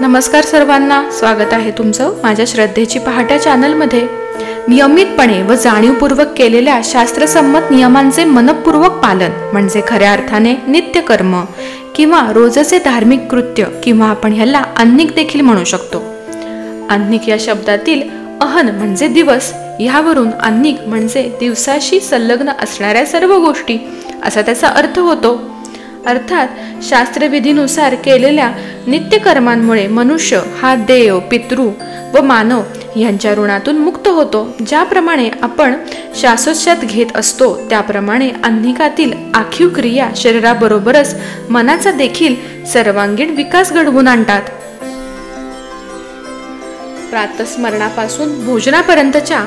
नमस्कार सर्वांना, स्वागत आहे तुमचं माझ्या श्रद्धेची पहाटे चॅनलमध्ये। नियमितपणे व जाणीवपूर्वक केलेल्या शास्त्रसंमत नियमांचे मनपूर्वक पालन म्हणजे खऱ्या अर्थाने नित्यकर्म किंवा रोजचे धार्मिक कृत्य किंवा आपण ह्याला अन्निक देखील म्हणू शकतो। अन्निक या शब्दातील अहन म्हणजे दिवस, यावरून अन्निक म्हणजे दिवसाशी संलग्न असणाऱ्या सर्व गोष्टी असा त्याचा अर्थ होतो। अर्थात शास्त्रविधीनुसार केलेल्या नित्यकर्मांमुळे मनुष्य हा देव, पितृ व मानव यांच्या ऋणातून मुक्त होतो। ज्याप्रमाणे आपण श्वासोच्छ्वास घेत असतो त्याप्रमाणे अन्निकातील आखीव क्रिया शरीराबरोबरच मनाचा देखील सर्वांगीण विकास घडवून आणतात। प्रातस्मरणापासून भोजनापर्यंतच्या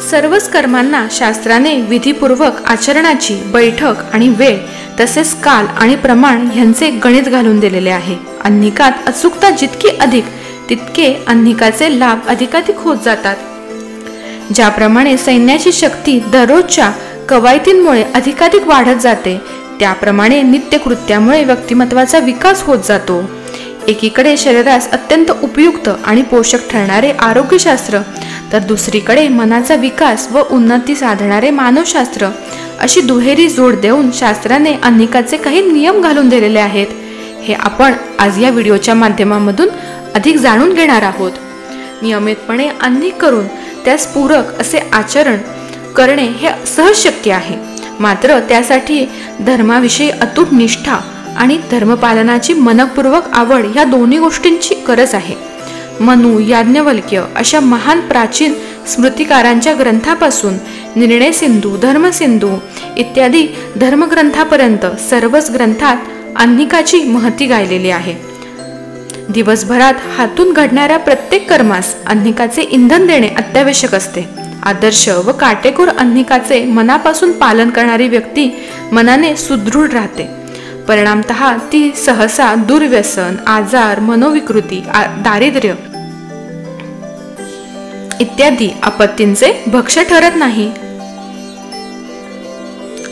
सर्वच कर्मांना शास्त्राने विधीपूर्वक आचरणाची बैठक आणि वेळ तसेच काल आणि प्रमाण यांचे गणित घालून दिलेले आहे। अन्निकात अचूकता जितकी अधिक तितके अन्निकाचे लाभ अधिकाधिक होत जातात। ज्याप्रमाणे सैन्याची शक्ती दररोजच्या कवायतींमुळे अधिकाधिक वाढत जाते, त्याप्रमाणे नित्यकृत्यामुळे व्यक्तिमत्वाचा विकास होत जातो। एकीकडे शरीरास अत्यंत उपयुक्त आणि पोषक ठरणारे आरोग्यशास्त्र, तर दुसरीकडे मनाचा विकास व उन्नती साधणारे मानवशास्त्र अशी दुहेरी जोड देऊन शास्त्राने अन्निकाचे काही नियम घालून दिलेले आहेत। हे आपण आज या व्हिडिओच्या माध्यमामधून अधिक जाणून घेणार आहोत। नियमितपणे अन्निक करून त्यास पूरक असे आचरण करणे हे सहज शक्य आहे, मात्र त्यासाठी धर्माविषयी अतूट निष्ठा आणि धर्मपालनाची मनपूर्वक आवड या दोन्ही गोष्टींची गरज आहे। मनु, याज्ञवल्क्य अशा महान प्राचीन स्मृतिकारांच्या ग्रंथापासून निर्णय सिंधू, धर्मसिंधू इत्यादी धर्मग्रंथापर्यंत सर्वच ग्रंथात अन्निकाची महती गायलेली आहे। दिवसभरात हातून घडणाऱ्या प्रत्येक कर्मास अन्निकाचे इंधन देणे अत्यावश्यक असते। आदर्श व काटेकोर अन्निकाचे मनापासून पालन करणारी व्यक्ती मनाने सुदृढ राहते। परिणामतः ती सहसा दुर्व्यसन, आजार, मनोविकृती, दारिद्र्य इत्यादी आपत्तींचे भक्ष्य ठरत नाही।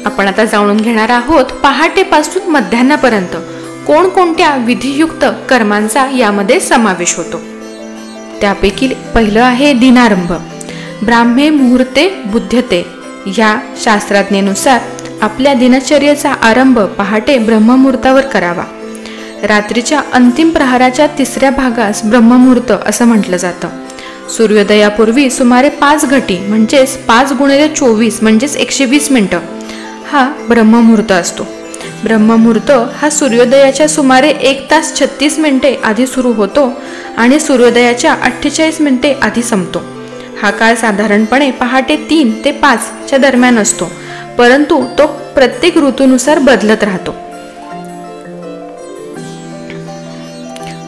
आपण आता जाणून घेणार आहोत पहाटेपासून मध्यान्हापर्यंत कोणकोणत्या विधियुक्त कर्मांचा यामध्ये समावेश होतो। त्यापैकी पहिलं आहे दिनारंभ। ब्राह्मे मुहूर्ते बुध्यते या शास्त्रज्ञेनुसार आपल्या दिनचर्येचा आरंभ पहाटे ब्रह्ममुहूर्तावर करावा। रात्रीच्या अंतिम प्रहाराच्या तिसऱ्या भागास ब्रह्ममुहूर्त असं म्हटलं जातं। सूर्योदयापूर्वी सुमारे 5 घटी म्हणजेच 5 गुणिले 24 म्हणजेच 120 मिनिटं हा ब्रह्ममुहूर्त असतो। ब्रह्ममुहूर्त हा सूर्योदयाच्या सुमारे 1 तास 36 मिनिटे आधी सुरू होतो आणि सूर्योदयाच्या 48 मिनिटे आधी संपतो। हा काळ साधारणपणे पहाटे 3 ते 5 च्या दरम्यान असतो, परंतु तो प्रत्येक ऋतूनुसार बदलत राहतो।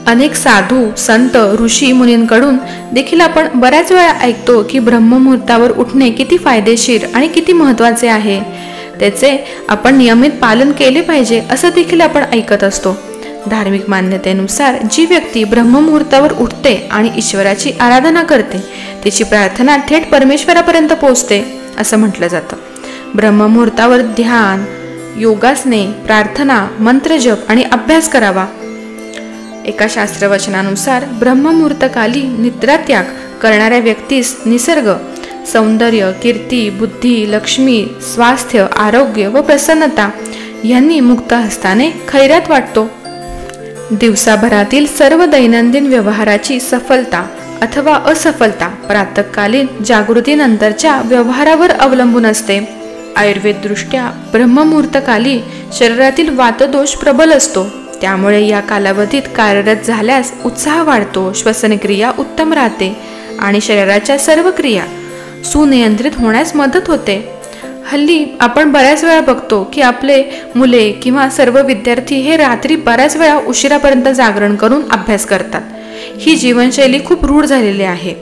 अनेक साधू, संत, ऋषी मुनींकडून देखील आपण बऱ्याच वेळा ऐकतो की ब्रह्ममुहूर्तावर उठणे किती फायदेशीर आणि किती महत्त्वाचे आहे, त्याचे आपण नियमित पालन केले पाहिजे असं देखील आपण ऐकत असतो। धार्मिक मान्यतेनुसार जी व्यक्ती ब्रह्ममुहूर्तावर उठते आणि ईश्वराची आराधना करते तिची प्रार्थना थेट परमेश्वरापर्यंत पोहोचते असं म्हटलं जातं। ब्रह्ममुहूर्तावर ध्यान, योगासने, प्रार्थना, मंत्रजप आणि अभ्यास करावा। एका शास्त्रवचनानुसार ब्रह्ममुहूर्तकाली निद्रात्याग करणाऱ्या व्यक्तीस निसर्ग, सौंदर्य, कीर्ती, बुद्धी, लक्ष्मी, स्वास्थ्य, आरोग्य व प्रसन्नता यांनी मुक्त हस्ताने खैरात वाटतो। दिवसाभरातील सर्व दैनंदिन व्यवहाराची सफलता अथवा असफलता प्रातःकालीन जागृतीनंतरच्या व्यवहारावर अवलंबून असते। आयुर्वेददृष्ट्या ब्रह्ममुहूर्तकाली शरीरातील वातदोष प्रबल असतो, त्यामुळे या कालावधीत कार्यरत झाल्यास उत्साह वाढतो, श्वसनक्रिया उत्तम राहते आणि शरीराच्या सर्व क्रिया सुनियंत्रित होण्यास मदत होते। हल्ली आपण बऱ्याच वेळा बघतो की आपले मुले किंवा सर्व विद्यार्थी हे रात्री बऱ्याच वेळा उशिरापर्यंत जागरण करून अभ्यास करतात। ही जीवनशैली खूप रूढ झालेली आहे,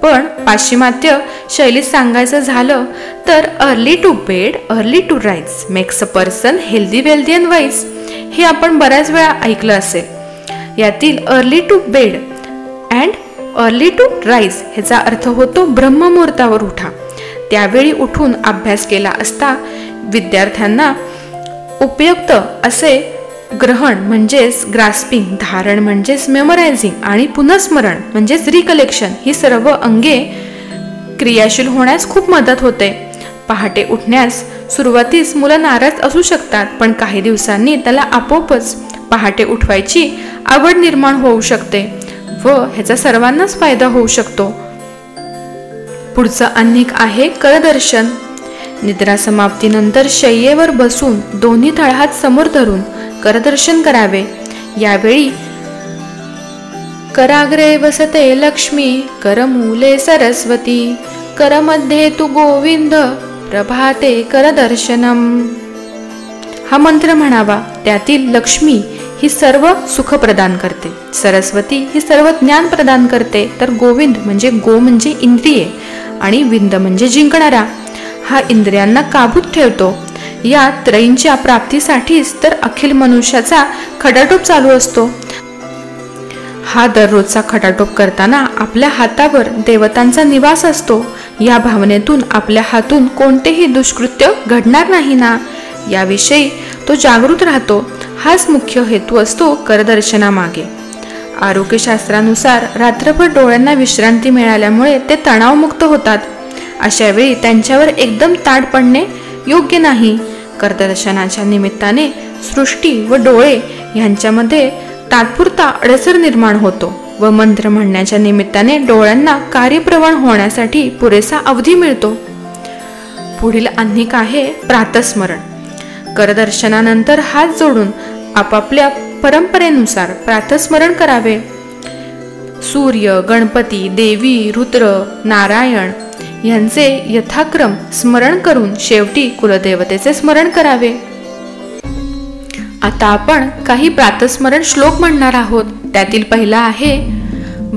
पण पाश्चिमात्य शैलीत सांगायचं झालं तर early to bed early to rise makes a person healthy, wealthy and wise हे आपण बऱ्याच वेळा ऐकलं असेल। यातील early to bed and early to rise ह्याचा अर्थ होतो ब्रह्ममुहूर्तावर उठा। त्यावेळी उठून अभ्यास केला असता विद्यार्थ्यांना उपयुक्त असे ग्रहण म्हणजेच ग्रास्पिंग, धारण म्हणजेच मेमोरायझिंग आणि पुनस्मरण म्हणजेच रिकलेक्शन ही सर्व अंगे क्रियाशील होण्यास खूप मदत होते. पहाटे उठण्यास सुरुवातीस मुलं नाराज असू शकतात, पण काही दिवसांनी त्याला आपोआपच पहाटे उठवायची आवड निर्माण होऊ शकते व ह्याचा सर्वांनाच फायदा होऊ शकतो. पुढचं अन्निक आहे करदर्शन. निद्रा समाप्तीनंतर शय्येवर बसून दोन्ही तळहात समोर धरून करदर्शन करावे. यावेळी कराग्रे वसते लक्ष्मी, करमूले सरस्वती, करमध्ये तू गोविंद, प्रभाते करदर्शनम. हा मंत्र म्हणावा. त्यातील लक्ष्मी ही सर्व सुख प्रदान करते, सरस्वती ही सर्व ज्ञान प्रदान करते, तर गोविंद म्हणजे गो म्हणजे इंद्रिये आणि विंद म्हणजे जिंकणारा, हा इंद्रियांना काबूत ठेवतो. या त्रयींच्या प्राप्तीसाठीच तर अखिल मनुष्याचा खटाटोप चालू असतो. हा दररोजचा खटाटोप करताना आपल्या हातावर देवतांचा निवास असतो. या भावनेतून आपल्या हातून कोणतेही दुष्कृत्य घडणार नाही ना, याविषयी तो जागृत राहतो. हाच मुख्य हेतू असतो करदर्शनामागे. आरोग्यशास्त्रानुसार रात्रभर डोळ्यांना विश्रांती मिळाल्यामुळे ते तणावमुक्त होतात. अशा वेळी त्यांच्यावर एकदम ताड पडणे योग्य नाही. करदर्शनाच्या निमित्ताने सृष्टी व डोळे यांच्यामध्ये तात्पुरता अडसर निर्माण होतो व मंत्र म्हणण्याच्या निमित्ताने डोळ्यांना कार्यप्रवण होण्यासाठी पुरेसा अवधी मिळतो. पुढील अन्निक आहे प्रातस्मरण. करदर्शनानंतर हात जोडून आपापल्या परंपरेनुसार प्रातस्मरण करावे. सूर्य, गणपती, देवी, रुद्र, नारायण यांचे यथाक्रम स्मरण करून शेवटी कुलदेवतेचे स्मरण करावे. आता आपण काही प्रातस्मरण श्लोक म्हणणार आहोत. त्यातील पहिला आहे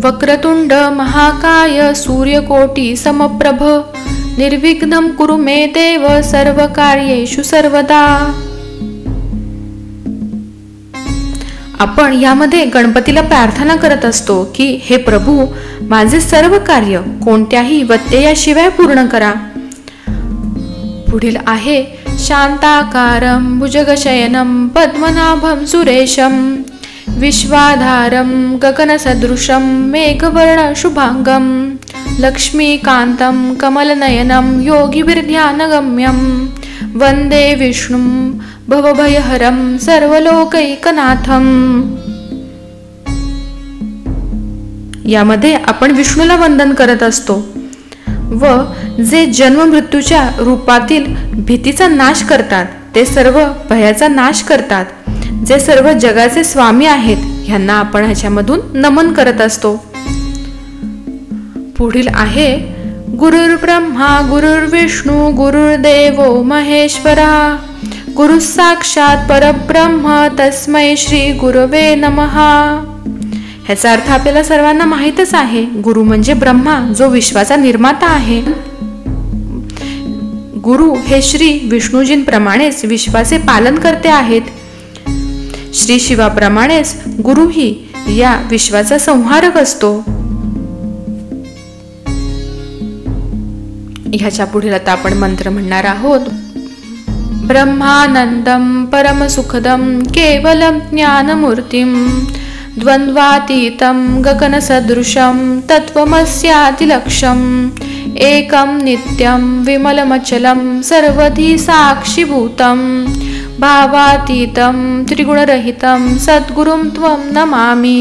वक्रतुंड महाकाय सूर्यकोटी समप्रभ निर्विघ्नं कुरु मे देव सर्व कार्येषु सर्वदा. आपण यामध्ये गणपतीला प्रार्थना करत असतो की हे प्रभू, माझे सर्व कार्य कोणत्याही व्यत्ययाशिवाय पूर्ण करा. पुढील आहे शांताकारं भुजगशयनं पद्मनाभं सुरेशं विश्वाधारं गगनसदृशं मेघवर्ण शुभांगं लक्ष्मीकान्तं कमलनयनं योगिभिर्ध्यानगम्यं वंदे विष्णुं भवभयहरं सर्वलोकैकनाथं. यामध्ये आपण विष्णूला वंदन करत असतो व जे जन्म मृत्यूच्या रूपातील भीतीचा नाश करतात, ते सर्व भयाचा नाश करतात, जे सर्व जगाचे स्वामी आहेत, ह्यांना आपण ह्याच्यामधून नमन करत असतो. पुढील आहे गुरुर्ब्रह्मा गुरुर्विष्णू गुरुर्देवो महेश्वरा गुरु साक्षात परब्रह्म तस्मै श्री गुरवे नमः. ह्याचा अर्थ आपल्याला सर्वांना माहीतच आहे. गुरु म्हणजे ब्रह्मा, जो विश्वाचा निर्माता आहे. गुरु हे श्री विष्णूजींप्रमाणेच विश्वाचे पालन करते आहेत. श्री शिवाप्रमाणेच गुरुही या विश्वाचा संहारक असतो. ह्याच्या पुढील आता आपण मंत्र म्हणणार आहोत. ब्रह्मानंदं परमसुखदं केवलं ज्ञानमूर्तिं द्वंद्वातीतं गगनसदृशं तत्त्वमस्यादिलक्ष्यम् एकं नित्यं विमलमचलं सर्वधी साक्षीभूतं भावातीतं त्रिगुणरहितं सद्गुरुं त्वं नमामि.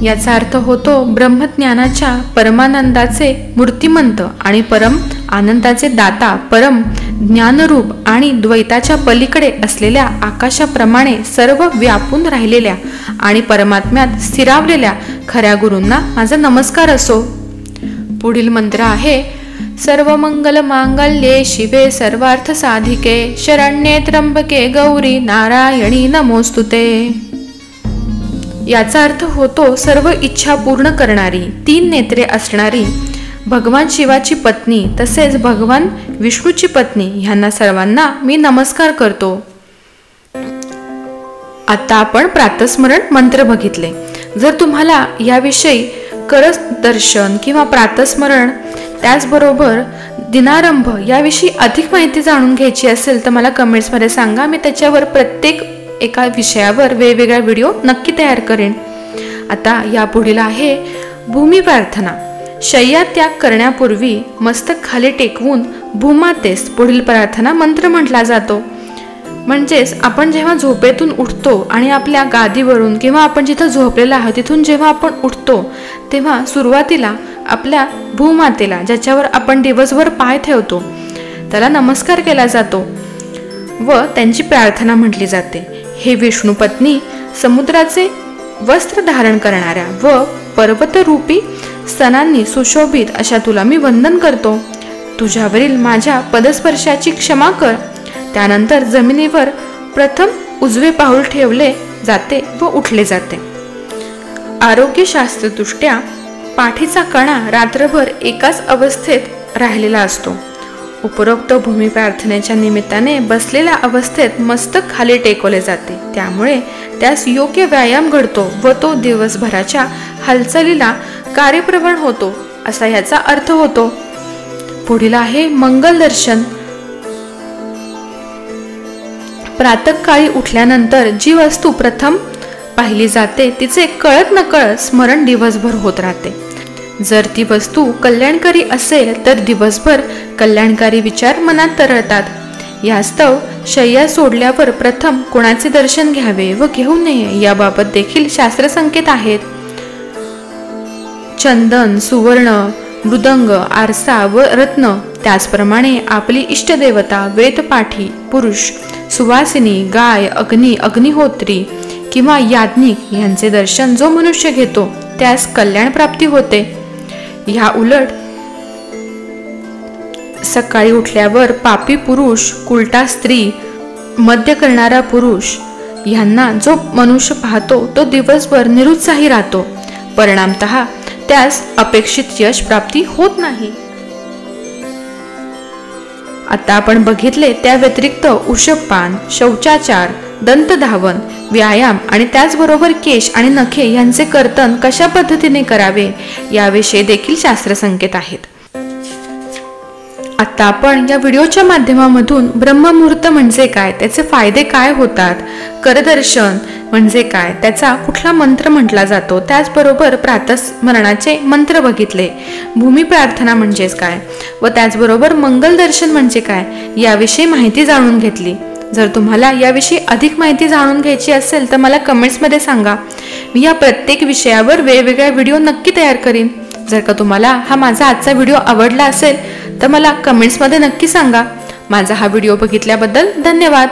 याचा अर्थ होतो ब्रह्मज्ञानाच्या परमानंदाचे मूर्तिमंत आणि परम आनंदाचे दाता, परम ज्ञानरूप आणि द्वैताच्या पलीकडे असलेल्या आकाशाप्रमाणे सर्व व्यापून राहिलेल्या आणि परमात्म्यात स्थिरावलेल्या खऱ्या गुरूंना माझा नमस्कार असो. पुढील मंत्र आहे सर्व मंगल मांगल्ये शिवे सर्वार्थ साधिके शरण्ये त्र्यंबके गौरी नारायणी नमोस्तुते. याचा अर्थ होतो सर्व इच्छा पूर्ण करणारी, 3 नेत्रे असणारी भगवान शिवाची पत्नी तसेच भगवान विष्णूची पत्नी ह्यांना सर्वांना मी नमस्कार करतो. आता आपण प्रातस्मरण मंत्र बघितले. जर तुम्हाला याविषयी करदर्शन किंवा प्रातस्मरण त्याचबरोबर दिनारंभ याविषयी अधिक माहिती जाणून घ्यायची असेल तर मला कमेंट्समध्ये सांगा. मी त्याच्यावर प्रत्येक एका विषयावर वेगवेगळा व्हिडिओ नक्की तयार करेन. आता यापुढील आहे भूमी प्रार्थना. शय्या त्याग करण्यापूर्वी मस्तक खाली टेकवून भूमातेस पुढील प्रार्थना मंत्र म्हटला जातो. म्हणजेच आपण जेव्हा झोपेतून उठतो आणि आपल्या गादीवरून किंवा आपण जिथं झोपलेला आहोत तिथून जेव्हा आपण उठतो तेव्हा सुरुवातीला आपल्या भूमातेला, ज्याच्यावर आपण दिवसभर पाय ठेवतो, त्याला नमस्कार केला जातो व त्यांची प्रार्थना म्हटली जाते. हे विष्णुपत्नी, समुद्राचे वस्त्र धारण करणाऱ्या व पर्वतरूपी स्तनांनी सुशोभित अशा तुला मी वंदन करतो. तुझ्यावरील माझ्या पदस्पर्शाची क्षमा कर. त्यानंतर जमिनीवर प्रथम उजवे पाऊल ठेवले जाते व उठले जाते. आरोग्यशास्त्रदृष्ट्या पाठीचा कणा रात्रभर एकाच अवस्थेत राहिलेला असतो. उपरोक्त भूमी प्रार्थनेच्या निमित्ताने बसलेल्या अवस्थेत मस्तक खाली टेकवले जाते. त्यामुळे त्यास योग्य व्यायाम घडतो व तो दिवसभराच्या हालचालीला कार्यप्रवण होतो असा ह्याचा अर्थ होतो. पुढील आहे मंगल दर्शन. प्रातःकाळी उठल्यानंतर जी वस्तू प्रथम पाहिली जाते तिचे कळत नकळत स्मरण दिवसभर होत राहते. जर ती वस्तू कल्याणकारी असेल तर दिवसभर कल्याणकारी विचार मनात तरळतात. यास्तव शय्या सोडल्यावर प्रथम कोणाचे दर्शन घ्यावे व घेऊ नये याबाबत देखील शास्त्रसंकेत आहेत. चंदन, सुवर्ण, मृदंग, आरसा व रत्न, त्याचप्रमाणे आपली इष्टदेवता, वेदपाठी पुरुष, सुवासिनी, गाय, अग्नी, अग्निहोत्री किंवा याज्ञिक यांचे दर्शन जो मनुष्य घेतो त्यास कल्याण प्राप्ती होते. ह्या उलट सकाळी उठल्यावर पापी पुरुष, कुलटा स्त्री, मद्य करणारा पुरुष यांना जो मनुष्य पाहतो तो दिवसभर निरुत्साही राहतो. परिणामतः त्यास अपेक्षित यश प्राप्ती होत नाही. आता आपण बघितले त्या व्यतिरिक्त वृषभपान, शौचाचार, दंतधावन, व्यायाम आणि त्याचबरोबर केश आणि नखे यांचे कर्तन कशा पद्धतीने करावे याविषयी देखील शास्त्रसंकेत आहेत. आता आपण या व्हिडिओच्या माध्यमामधून ब्रह्ममुहूर्त म्हणजे काय, त्याचे फायदे काय होतात, करदर्शन म्हणजे काय, त्याचा कुठला मंत्र म्हटला जातो, त्याचबरोबर प्रातःस्मरणाचे मंत्र बघितले, भूमी प्रार्थना म्हणजेच काय व त्याचबरोबर मंगल दर्शन म्हणजे काय याविषयी माहिती जाणून घेतली. जर तुम्हाला याविषयी अधिक माहिती जाणून घ्यायची असेल तर मला कमेंट्समध्ये सांगा. मी या प्रत्येक विषयावर वेगवेगळ्या व्हिडिओ नक्की तयार करीन. जर का तुम्हाला हा माझा आजचा व्हिडिओ आवडला असेल तर मला कमेंट्समध्ये नक्की सांगा. माझा हा व्हिडिओ बघितल्याबद्दल धन्यवाद.